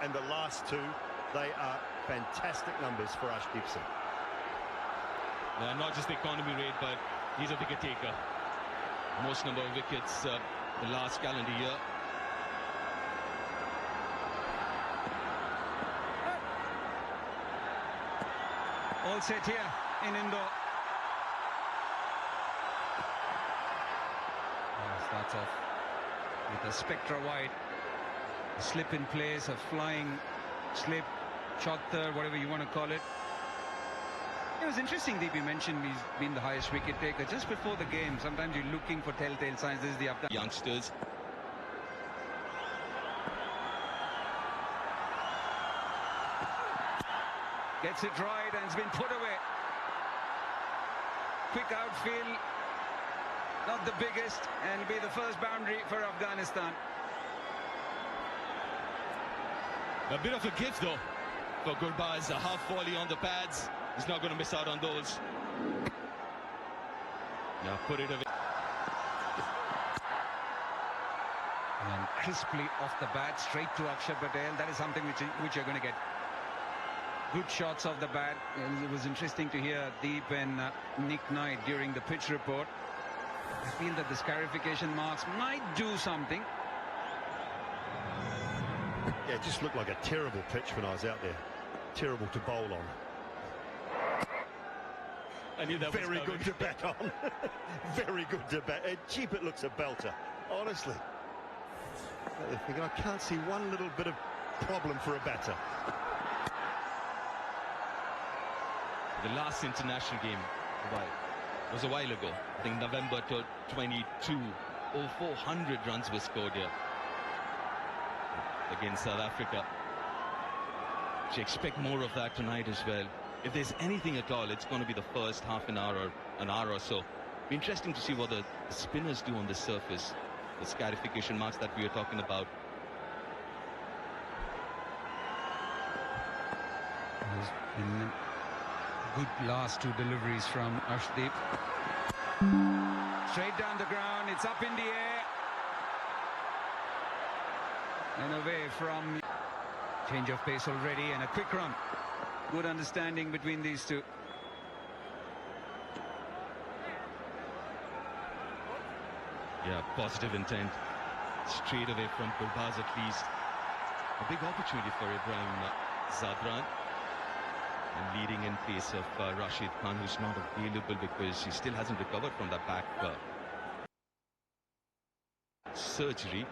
and the last two, they are fantastic numbers for Ashdeep. Not just the economy rate, but he's a wicket taker. Most number of wickets the last calendar year. All set here in Indore. Starts off with a spectra wide, a slip in place, a flying slip, chottar, whatever you want to call it. It was interesting, Deep, you mentioned he's been the highest wicket taker just before the game. Sometimes you're looking for telltale signs. This is the update. Youngsters. Gets it right and it's been put away. Quick outfield, not the biggest, and it'll be the first boundary for Afghanistan. A bit of a gift though for Gurbaz. A half volley on the pads. He's not going to miss out on those. Now put it away. And crisply off the bat, straight to Akshar Patel. That is something which you're going to get. Good shots off the bat. And it was interesting to hear Deep and Nick Knight during the pitch report. I feel that the scarification marks might do something. Yeah, it just looked like a terrible pitch when I was out there. Terrible to bowl on. I knew that was very good to bat on. Very good to bat. Cheap, it looks a belter. Honestly. I can't see one little bit of problem for a batter. The last international game was a while ago. I think November 22. 400 runs were scored here against South Africa. You expect more of that tonight as well. If there's anything at all, it's going to be the first half an hour or an hour or so. Be interesting to see what the spinners do on the surface. The scarification marks that we are talking about. There's been good last two deliveries from Ashdeep. Straight down the ground, it's up in the air. And away from change of pace already and a quick run. Good understanding between these two. Yeah, positive intent. Straight away from Gurbaz at least. A big opportunity for Ibrahim Zadran. And leading in place of Rashid Khan, who's not available because he still hasn't recovered from that back surgery.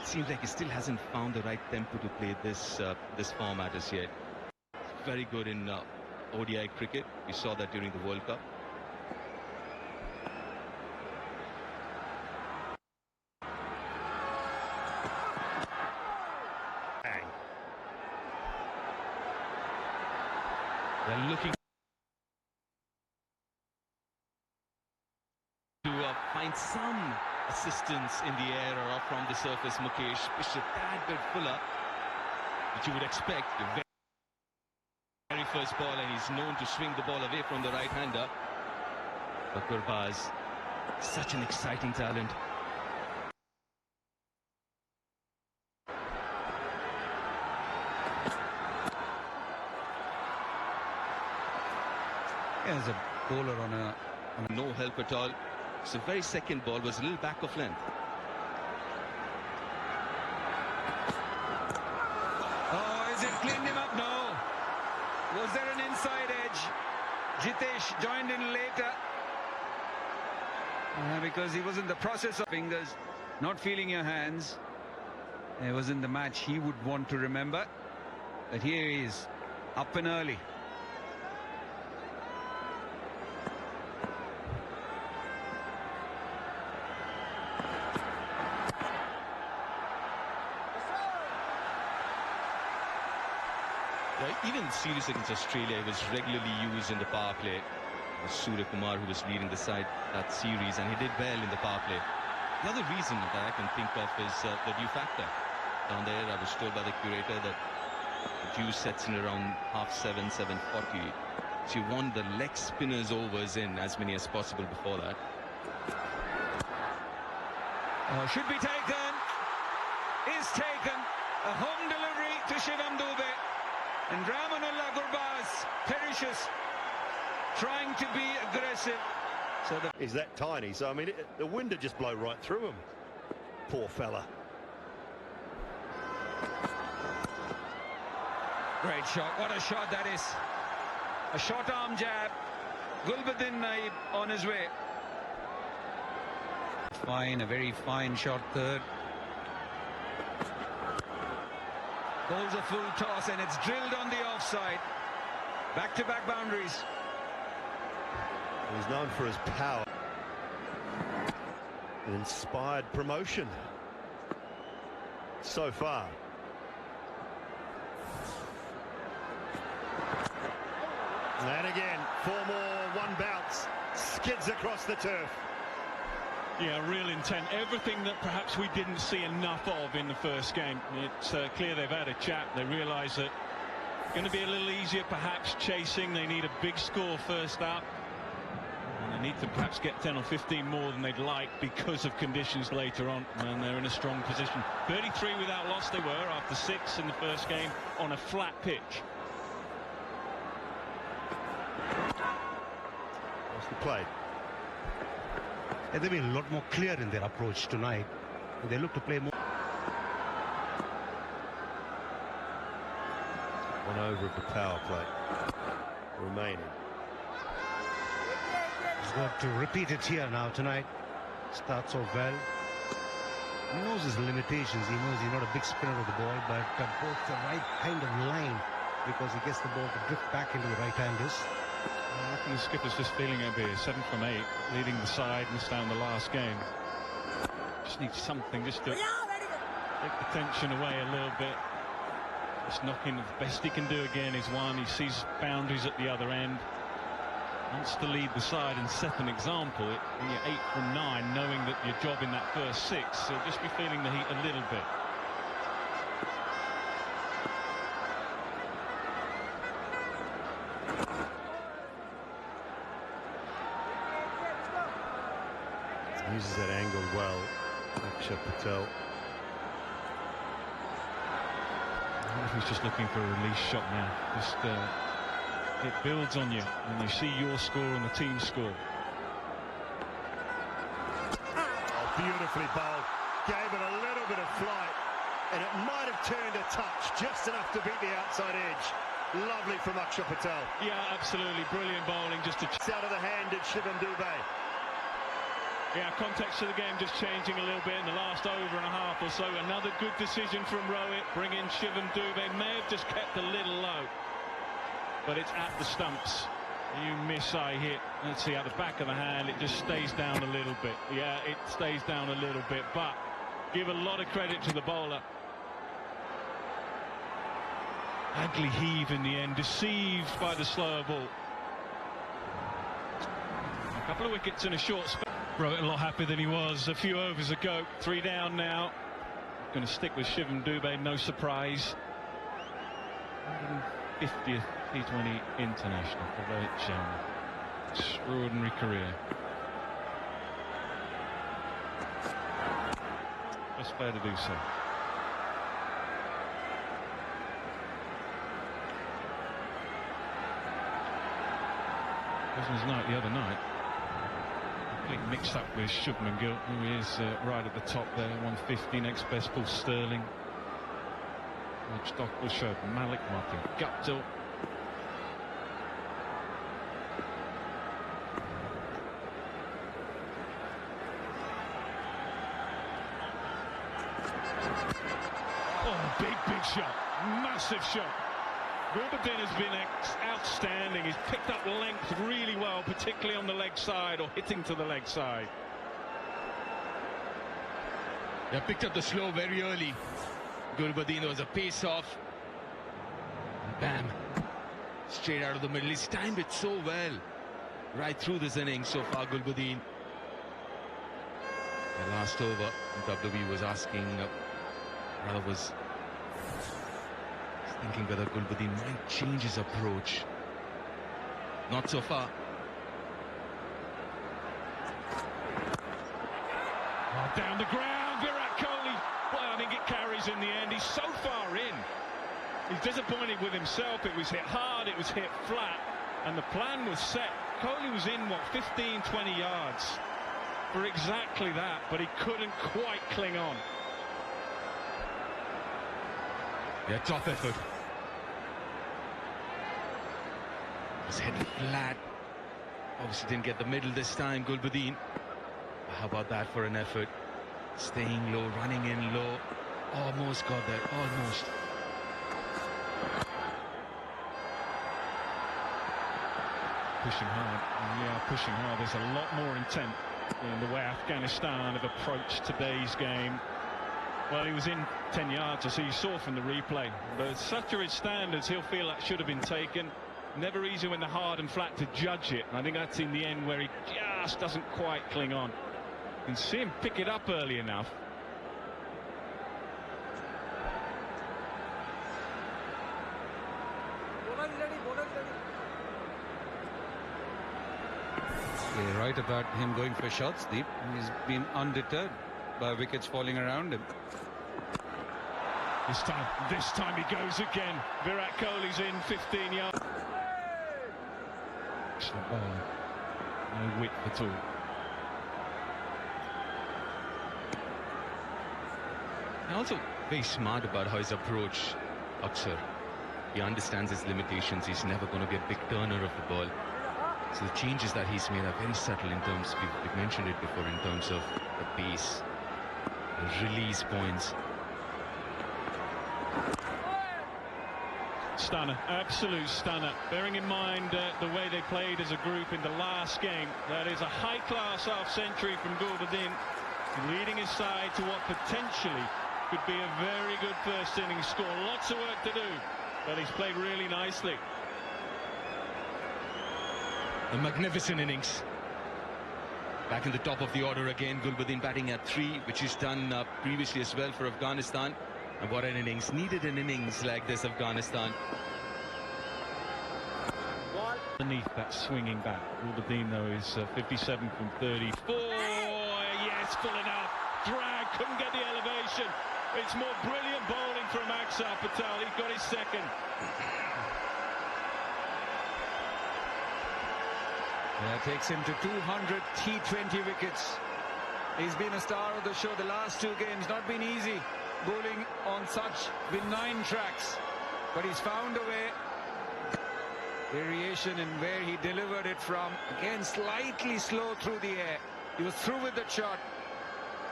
It seems like he still hasn't found the right tempo to play this format as yet. Very good in ODI cricket. We saw that during the World Cup. They're looking to find some assistance in the air or from the surface. Mukesh pushed a tad bit fuller, which you would expect. The very first ball, and he's known to swing the ball away from the right-hander. But Gurbaz, such an exciting talent. As a bowler on a no help at all. So the very second ball was a little back of length. Oh, is it cleaned him up? No. Was there an inside edge? Jitesh joined in later. Because he was in the process of fingers, not feeling your hands. It wasn't the match he would want to remember. But here he is, up and early. Even in the series against Australia, he was regularly used in the power play. It was Surya Kumar who was leading the side that series, and he did well in the power play. The other reason that I can think of is the dew factor. Down there, I was told by the curator that the dew sets in around 7:30, 7:40. So you want the leg spinners overs in as many as possible before that. Should be taken. is taken. A home delivery to Shivam Dube. And Ramanullah Gurbaz perishes, trying to be aggressive. So is that tiny? So, I mean, the wind would just blow right through him. Poor fella. Great shot. What a shot that is. A short arm jab. Gulbuddin Naib on his way. Fine, a very fine shot third. Bowls a full toss and it's drilled on the offside. Back-to-back boundaries. He's known for his power. An inspired promotion so far. And again, 4 more, 1 bounce, skids across the turf. Yeah, real intent. Everything that perhaps we didn't see enough of in the first game. It's clear they've had a chat. They realise that it's going to be a little easier perhaps chasing. They need a big score first up. And they need to perhaps get 10 or 15 more than they'd like because of conditions later on. And they're in a strong position. 33 without loss they were after 6 in the first game on a flat pitch. What's the play? And they've been a lot more clear in their approach tonight. They look to play more. 1 over of the power play remaining. He's got to repeat it here now tonight. Starts off well. He knows his limitations. He knows he's not a big spinner of the ball, but both the right kind of line because he gets the ball to drift back into the right-handers. I reckon the skipper's just feeling it'll be a 7 from 8, leading the side, missed down the last game. Just needs something just to take the tension away a little bit. Just knocking the best he can do again is 1. He sees boundaries at the other end. Wants to lead the side and set an example. When you're 8 from 9, knowing that your job in that first 6, he'll just be feeling the heat a little bit. Uses that angle well, Akshay Patel. I wonder if he's just looking for a release shot now. Just it builds on you when you see your score and the team score. Oh, beautifully bowled. Gave it a little bit of flight, and it might have turned a touch, just enough to beat the outside edge. Lovely from Akshay Patel. Yeah, absolutely brilliant bowling. Just to It's out of the hand of Shivam Dube. Yeah, context of the game just changing a little bit in the last over and a half or so. Another good decision from Rohit, bringing Shivam Dube. May have just kept a little low, but it's at the stumps. You miss, I hit. Let's see, at the back of the hand, it just stays down a little bit. Yeah, it stays down a little bit, but give a lot of credit to the bowler. Ugly heave in the end, deceived by the slower ball. A couple of wickets in a short space. Rohit a lot happier than he was a few overs ago. 3 down now. Going to stick with Shivam Dube, no surprise. 150th T20 international for Rohit Sharma. Extraordinary career. Best player to do so. Wasn't his night the other night. Mixed up with Shubman Gill, who is right at the top there, 150, next best Paul Sterling. Stock will show Malik Martin Guptill. Oh, big shot, massive shot. Gulbuddin has been outstanding. He's picked up length really well, particularly on the leg side or hitting to the leg side. Yeah, picked up the slow very early. Gulbuddin was a pace off. And bam, straight out of the middle. He's timed it so well right through this inning so far, Gulbuddin. The last over, WWE was asking, was thinking whether Gulbuddin might change his approach. Not so far. Oh, down the ground, Virat Kohli Well, I think it carries in the end. He's so far in. He's disappointed with himself. It was hit hard, it was hit flat, and the plan was set. Kohli was in, what, 15, 20 yards for exactly that, but he couldn't quite cling on. Yeah, top effort. Was hit flat. Obviously didn't get the middle this time, Gulbuddin. How about that for an effort? Staying low, running in low. Almost got there, almost. Pushing hard. Yeah, pushing hard. There's a lot more intent in the way Afghanistan have approached today's game. Well, he was in 10 yards, as you saw from the replay. But such are his standards, he'll feel that should have been taken. Never easy when they're hard and flat to judge it. I think that's in the end where he just doesn't quite cling on. You can see him pick it up early enough. You're right about him going for shots, Deep. He's been undeterred by wickets falling around him. This time he goes again. Virat Kohli's in 15 yards. Excellent ball. No width at all. And also very smart about how his approach, Aksar. He understands his limitations. He's never going to be a big turner of the ball. So the changes that he's made are very subtle in terms, we've mentioned it before, in terms of the pace, the release points. Stunner, absolute stunner. Bearing in mind the way they played as a group in the last game, that is a high-class half-century from Gulbuddin, leading his side to what potentially could be a very good first innings score. Lots of work to do, but he's played really nicely. A magnificent innings. Back in the top of the order again. Gulbuddin batting at 3, which he's done previously as well for Afghanistan. And what an innings. Needed an innings like this, Afghanistan. Beneath that swinging bat. Gulbuddin, though, is 57 from 34. Yes, full enough. Drag, couldn't get the elevation. It's more brilliant bowling from Axar Patel. He got his second. That takes him to 200 T20 wickets. He's been a star of the show the last 2 games. Not been easy bowling on such benign tracks, but he's found a way. Variation in where he delivered it from. Again, slightly slow through the air. He was through with the shot,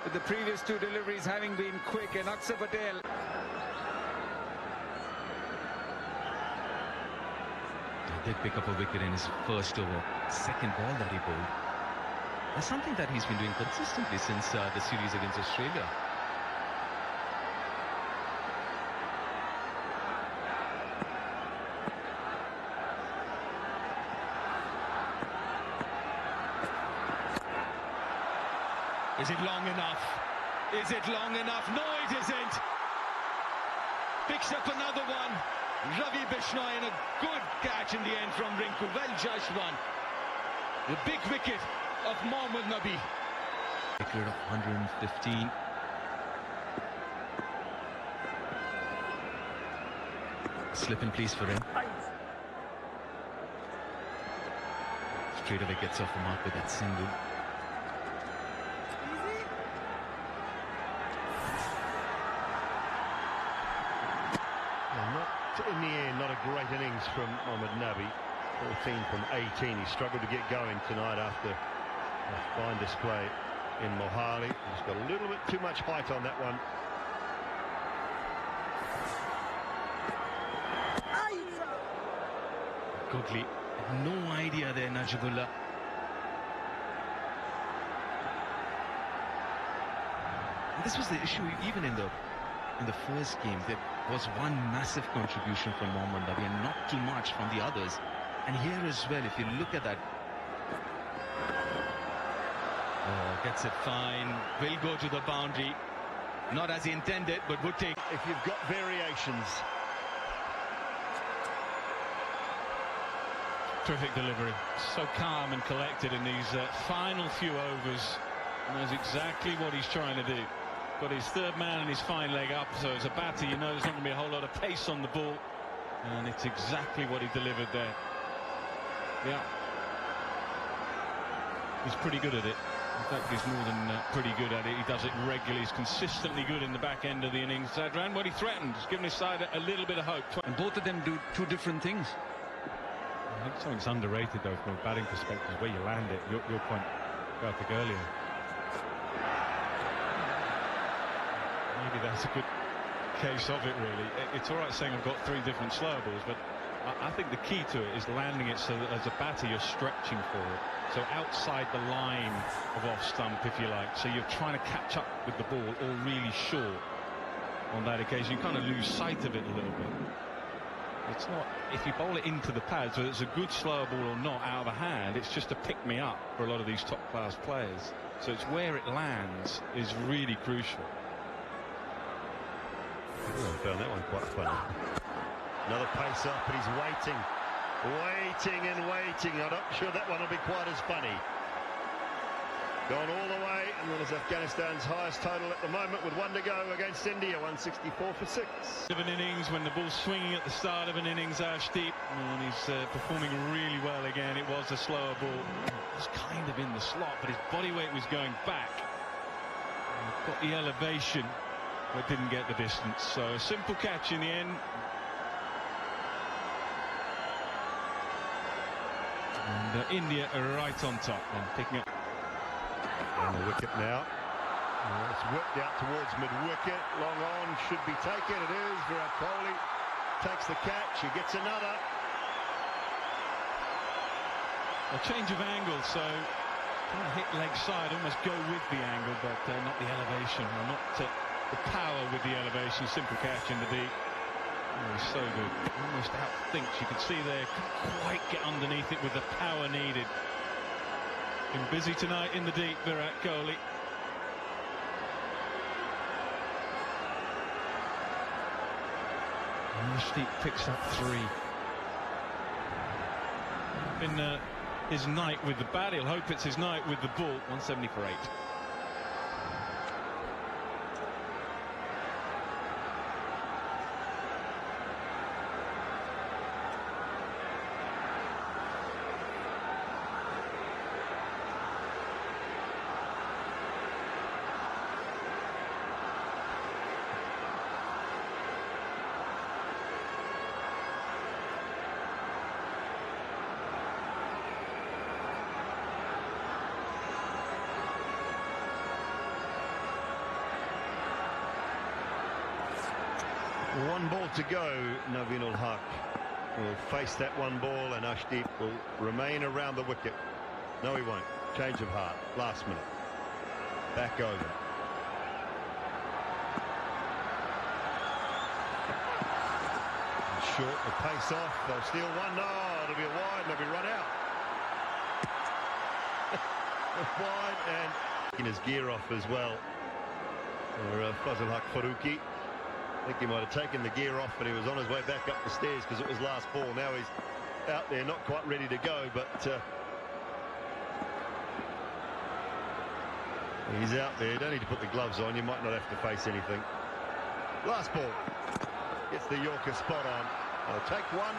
with the previous 2 deliveries having been quick. And Axar Patel, He did pick up a wicket in his first over, second ball that he bowled. That's something that he's been doing consistently since the series against Australia. Is it long enough? Is it long enough? No, it isn't. Picks up another one. Ravi Bishnoi, and a good catch in the end from Rinku. Well, Jaiswal. The big wicket of Mohammad Nabi. Wicket of 115. Slip in place for him. Straight away gets off the mark with that single. In the end, not a great innings from Mohammad Nabi. 14 from 18. He struggled to get going tonight after a fine display in Mohali. He's got a little bit too much height on that one. Goodly. No idea there, Najibullah. This was the issue even in the first game. There was one massive contribution from Mohammad Nabi and not too much from the others. And here as well, if you look at that, Gets it fine. Will go to the boundary. Not as he intended, but would take. If you've got variations. Terrific delivery. So calm and collected in these final few overs. Knows exactly what he's trying to do. got his third man and his fine leg up, so as a batter you know there's not going to be a whole lot of pace on the ball, and it's exactly what he delivered there. Yeah, he's pretty good at it. In fact, he's more than pretty good at it. He does it regularly. He's consistently good in the back end of the innings. Sadran, what he threatened, he's given his side a little bit of hope. And both of them do two different things. I think something's underrated though from a batting perspective, where you land it. Your point, Karthik, earlier. Maybe that's a good case of it, really. It's all right saying I've got three different slower balls, but I think the key to it is landing it so that as a batter you're stretching for it. So outside the line of off stump, if you like. So you're trying to catch up with the ball or really short. On that occasion, you kind of lose sight of it a little bit. It's not, if you bowl it into the pads, whether it's a good slower ball or not out of a hand, it's just a pick-me-up for a lot of these top-class players. So it's where it lands is really crucial. I found that one quite funny. Another pace up, but he's waiting. Waiting and waiting. I'm not sure that one will be quite as funny. Gone all the way, and then is Afghanistan's highest total at the moment with one to go against India, 164 for 6. Of an innings, when the ball's swinging at the start of an innings, Arshdeep, and he's performing really well again. It was a slower ball. It was kind of in the slot, but his body weight was going back. Got the elevation, but didn't get the distance. So a simple catch in the end. And India are right on top and picking up. On the wicket now. It's whipped out towards mid-wicket. Long on, should be taken. It is. Virat Kohli takes the catch. He gets another. A change of angle, so trying to hit leg side, almost go with the angle, but not the elevation, or not the power with the elevation. Simple catch in the deep. Oh, he's so good. Almost outthinks. You can see there, couldn't quite get underneath it with the power needed. Been busy tonight in the deep, Virat Kohli. Arshdeep picks up 3. Been his night with the bat. He'll hope it's his night with the ball. 170 for 8. One ball to go. Naveen-ul-Haq will face that one ball, and Arshdeep will remain around the wicket. No, he won't. Change of heart. Last minute. Back over. And short, the pace off. They'll steal one. No, it'll be a wide, and they'll be run out. Wide, and taking his gear off as well. For Fazil-Haq Farooqi. I think he might have taken the gear off, but he was on his way back up the stairs because it was last ball. Now he's out there, not quite ready to go, but he's out there. Don't need to put the gloves on. You might not have to face anything. Last ball. Gets the Yorker spot on. They'll take one.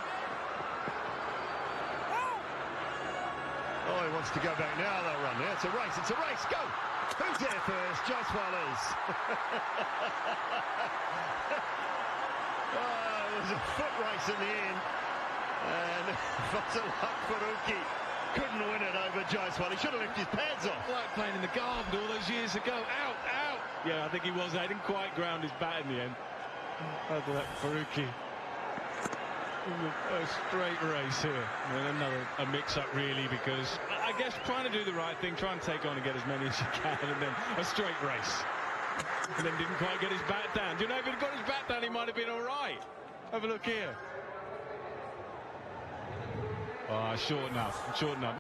Oh, he wants to go back now. They'll run there. It's a race. It's a race. Go. Who's there first? Jaiswal is. Oh, it was a foot race in the end. And Fazil-Haq Farooqi couldn't win it over Jaiswal. He should have left his pads off. Like playing in the garden all those years ago. Out, out. Yeah, I think he was. I didn't quite ground his bat in the end. Fazil-Haq Farooqi. A straight race here, and a mix-up really, because I guess trying to do the right thing, try and take on and get as many as you can, and then a straight race, and then didn't quite get his bat down. Do you know, if he'd got his bat down, he might have been all right. Have a look here. Short enough, short enough.